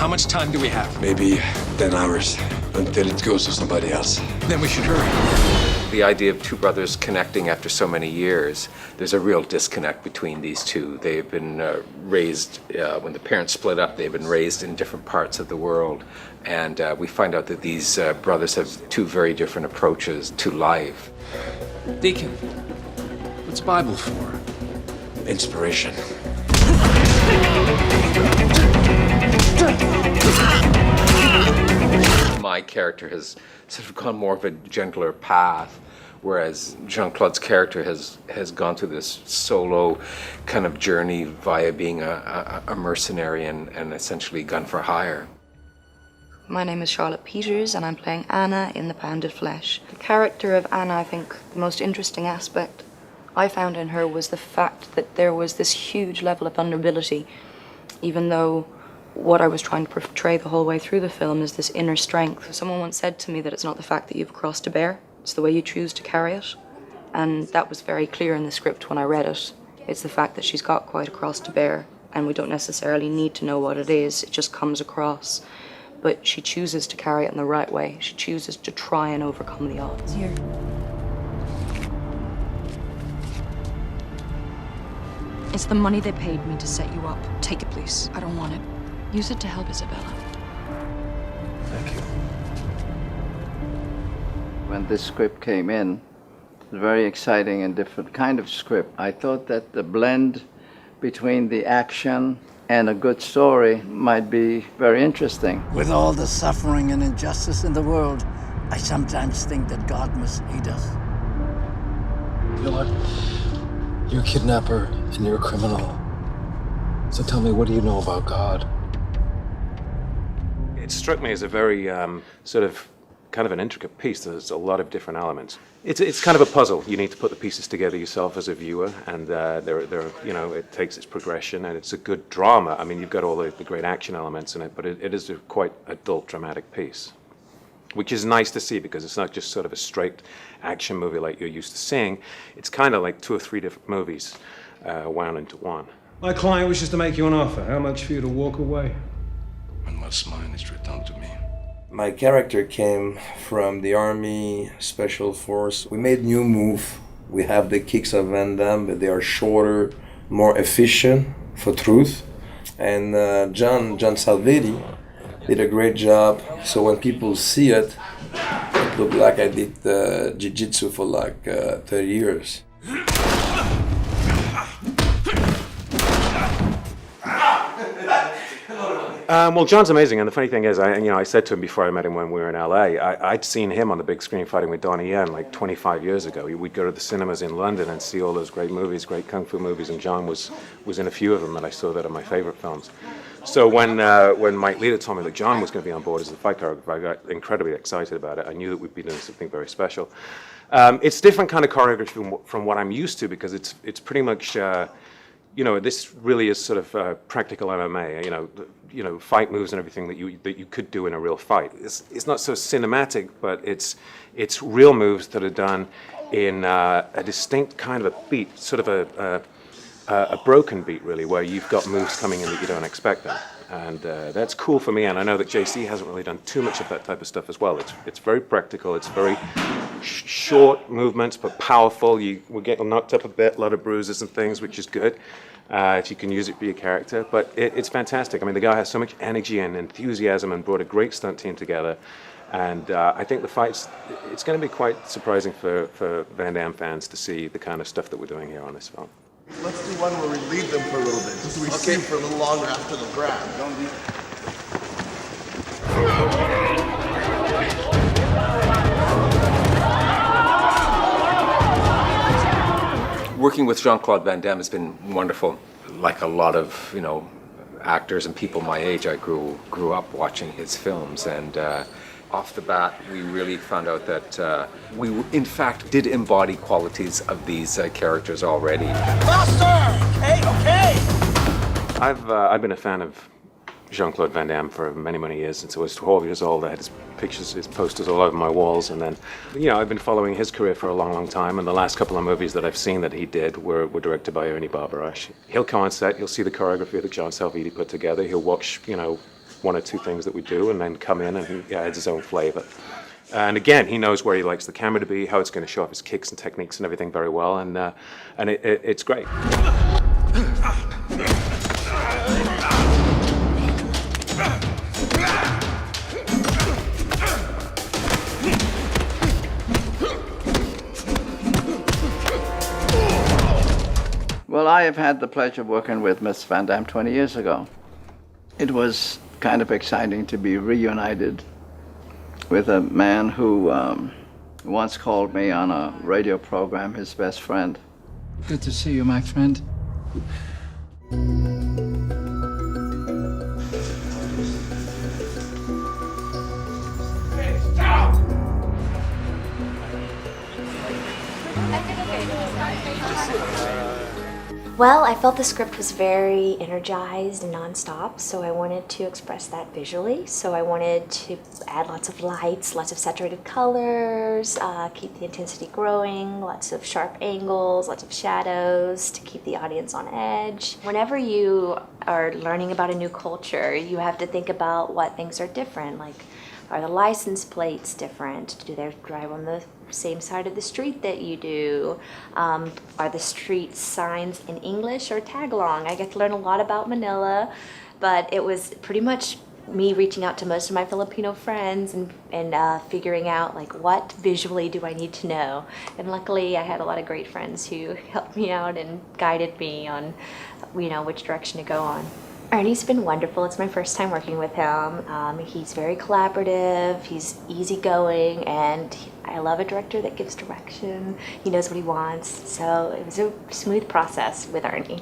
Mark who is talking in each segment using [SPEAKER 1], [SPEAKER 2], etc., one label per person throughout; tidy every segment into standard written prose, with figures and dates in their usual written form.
[SPEAKER 1] How much time do we have?
[SPEAKER 2] Maybe 10 hours until it goes to somebody else.
[SPEAKER 1] Then we should hurry.
[SPEAKER 3] The idea of two brothers connecting after so many years, there's a real disconnect between these two. They've been raised, when the parents split up, they've been raised in different parts of the world. And we find out that these brothers have two very different approaches to life.
[SPEAKER 1] Deacon, what's Bible for?
[SPEAKER 2] Inspiration.
[SPEAKER 3] My character has sort of gone more of a gentler path, whereas Jean-Claude's character has gone through this solo kind of journey via being a mercenary and essentially gun for hire.
[SPEAKER 4] My name is Charlotte Peters, and I'm playing Anna in The Pounded Flesh. The character of Anna, I think the most interesting aspect I found in her was the fact that there was this huge level of vulnerability, even though what I was trying to portray the whole way through the film is this inner strength. Someone once said to me that it's not the fact that you've crossed a bear, it's the way you choose to carry it. And that was very clear in the script when I read it. It's the fact that she's got quite a cross to bear, and we don't necessarily need to know what it is, it just comes across. But she chooses to carry it in the right way. She chooses to try and overcome the odds.
[SPEAKER 5] Here. It's the money they paid me to set you up. Take it, please. I don't want it. Use it to help Isabella.
[SPEAKER 2] Thank you.
[SPEAKER 6] When this script came in, it was a very exciting and different kind of script. I thought that the blend between the action and a good story might be very interesting.
[SPEAKER 7] With all the suffering and injustice in the world, I sometimes think that God must hate us.
[SPEAKER 1] You know what? You're a kidnapper and you're a criminal. So tell me, what do you know about God?
[SPEAKER 8] It struck me as a very sort of kind of an intricate piece. There's a lot of different elements. It's kind of a puzzle. You need to put the pieces together yourself as a viewer, and it takes its progression, and it's a good drama. I mean, you've got all the great action elements in it, but it is a quite adult, dramatic piece, which is nice to see because it's not just sort of a straight action movie like you're used to seeing. It's kind of like 2 or 3 different movies wound into one.
[SPEAKER 9] My client wishes to make you an offer. How much for you to walk away?
[SPEAKER 2] And what's mine is returned to me.
[SPEAKER 10] My character came from the Army Special Force. We made new move. We have the kicks of Van Damme, but they are shorter, more efficient for truth. And John Salvetti did a great job. So when people see it, it looked like I did jiu-jitsu for like 30 years.
[SPEAKER 8] Well, John's amazing, and the funny thing is, I said to him before I met him when we were in LA, I'd seen him on the big screen fighting with Donnie Yen like 25 years ago. We'd go to the cinemas in London and see all those great movies, great kung fu movies, and John was in a few of them, and I saw that in my favorite films. So when Mike Leader told me that John was going to be on board as the fight choreographer, I got incredibly excited about it. I knew that we'd be doing something very special. It's different kind of choreography from what I'm used to because it's pretty much. This really is sort of practical MMA. Fight moves and everything that you could do in a real fight. It's not so cinematic, but it's real moves that are done in a distinct kind of a beat, sort of a broken beat, really, where you've got moves coming in that you don't expect them. And that's cool for me, and I know that JC hasn't really done too much of that type of stuff as well. It's very practical, it's very short movements, but powerful. We get knocked up a bit, a lot of bruises and things, which is good, if you can use it for your character. But it's fantastic. I mean, the guy has so much energy and enthusiasm and brought a great stunt team together. And I think the fights, it's going to be quite surprising for Van Damme fans to see the kind of stuff that we're doing here on this film.
[SPEAKER 11] Let's do one where we leave them for a little bit, just so we see them for a little longer after the grab. Don't leave.
[SPEAKER 3] Working with Jean-Claude Van Damme has been wonderful. Like a lot of, actors and people my age, I grew up watching his films, and off the bat, we really found out that we, in fact, did embody qualities of these characters already.
[SPEAKER 11] Faster! Okay.
[SPEAKER 8] I've been a fan of Jean-Claude Van Damme for many, many years. Since I was 12 years old, I had his pictures, his posters all over my walls, and then, I've been following his career for a long, long time, and the last couple of movies that I've seen that he did were directed by Ernie Barbarash. He'll come on set, he'll see the choreography that John Salvetti put together, he'll watch, one or two things that we do, and then come in and he adds his own flavor. And again, he knows where he likes the camera to be, how it's going to show off his kicks and techniques and everything very well, and it's great.
[SPEAKER 6] Well, I have had the pleasure of working with Miss Van Damme 20 years ago. It was kind of exciting to be reunited with a man who once called me on a radio program his best friend.
[SPEAKER 7] Good to see you, my friend.
[SPEAKER 12] Well, I felt the script was very energized and nonstop, so I wanted to express that visually. So I wanted to add lots of lights, lots of saturated colors, keep the intensity growing, lots of sharp angles, lots of shadows to keep the audience on edge. Whenever you are learning about a new culture, you have to think about what things are different. Like, are the license plates different? Do they drive on the same side of the street that you do? Are the street signs in English or Tagalog? I get to learn a lot about Manila, but it was pretty much me reaching out to most of my Filipino friends and figuring out like what visually do I need to know. And luckily I had a lot of great friends who helped me out and guided me on, you know, which direction to go on. Ernie's been wonderful. It's my first time working with him. He's very collaborative, he's easygoing, and I love a director that gives direction. He knows what he wants, so it was a smooth process with Ernie.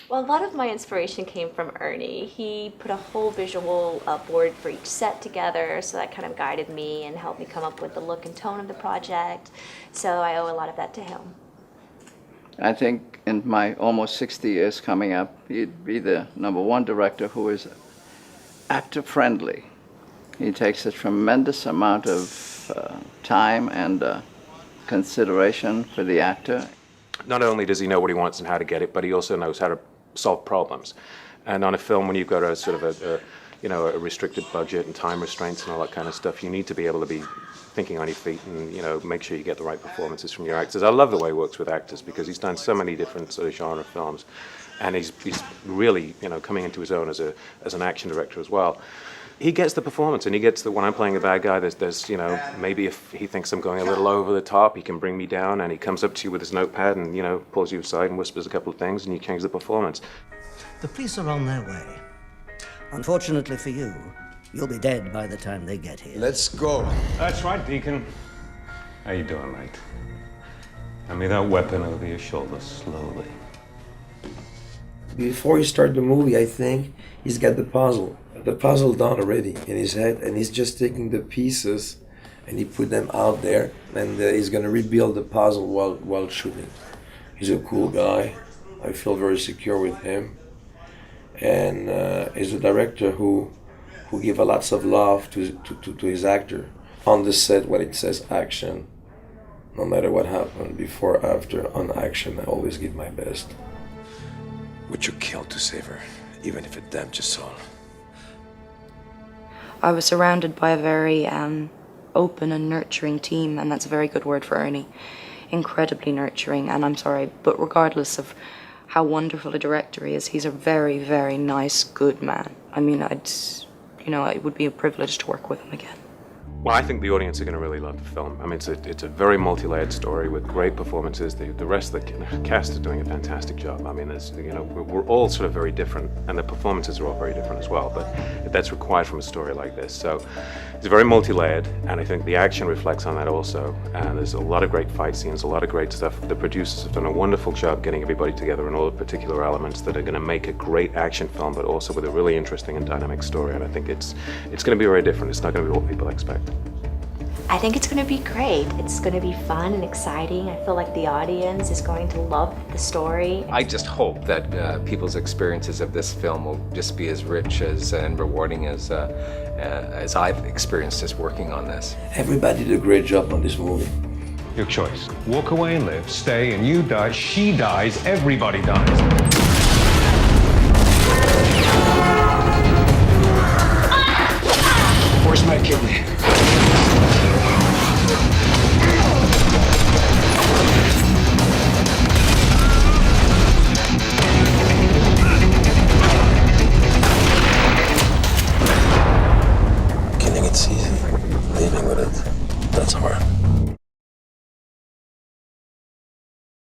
[SPEAKER 12] Well, a lot of my inspiration came from Ernie. He put a whole visual board for each set together, so that kind of guided me and helped me come up with the look and tone of the project. So I owe a lot of that to him.
[SPEAKER 6] I think in my almost 60 years coming up, he'd be the #1 director who is actor-friendly. He takes a tremendous amount of time and consideration for the actor.
[SPEAKER 8] Not only does he know what he wants and how to get it, but he also knows how to solve problems. And on a film, when you've got a sort of a restricted budget and time restraints and all that kind of stuff, you need to be able to be thinking on your feet and, you know, make sure you get the right performances from your actors. I love the way he works with actors because he's done so many different sort of genre films, and he's really, you know, coming into his own as an action director as well. He gets the performance, and he gets when I'm playing a bad guy, there's you know, maybe if he thinks I'm going a little over the top, he can bring me down, and he comes up to you with his notepad and, you know, pulls you aside and whispers a couple of things, and you change the performance.
[SPEAKER 13] The police are on their way. Unfortunately for you, you'll be dead by the time they get here.
[SPEAKER 2] Let's go.
[SPEAKER 9] That's right, Deacon. How you doing, mate? Hand me that weapon over your shoulder, slowly.
[SPEAKER 10] Before he started the movie, I think he's got the puzzle done already in his head, and he's just taking the pieces and he put them out there, and he's gonna rebuild the puzzle while shooting. He's a cool guy. I feel very secure with him, and he's a director who give lots of love to his actor. On the set, when it says action, no matter what happened, before, after, on action, I always give my best.
[SPEAKER 2] Would you kill to save her, even if it damned your soul?
[SPEAKER 4] I was surrounded by a very open and nurturing team, and that's a very good word for Ernie. Incredibly nurturing, and I'm sorry, but regardless of how wonderful a director he is, he's a very, very nice, good man. I mean, it would be a privilege to work with him again.
[SPEAKER 8] Well, I think the audience are going to really love the film. I mean, it's a very multi-layered story with great performances. The rest of the cast are doing a fantastic job. I mean, we're all sort of very different, and the performances are all very different as well. But that's required from a story like this. So it's very multi-layered, and I think the action reflects on that also. And there's a lot of great fight scenes, a lot of great stuff. The producers have done a wonderful job getting everybody together in all the particular elements that are going to make a great action film, but also with a really interesting and dynamic story. And I think it's going to be very different. It's not going to be what people expect.
[SPEAKER 12] I think it's going to be great. It's going to be fun and exciting. I feel like the audience is going to love the story.
[SPEAKER 3] I just hope that people's experiences of this film will just be as rich and rewarding as I've experienced just working on this.
[SPEAKER 10] Everybody did a great job on this movie.
[SPEAKER 9] Your choice. Walk away and live, stay, and you die, she dies, everybody dies.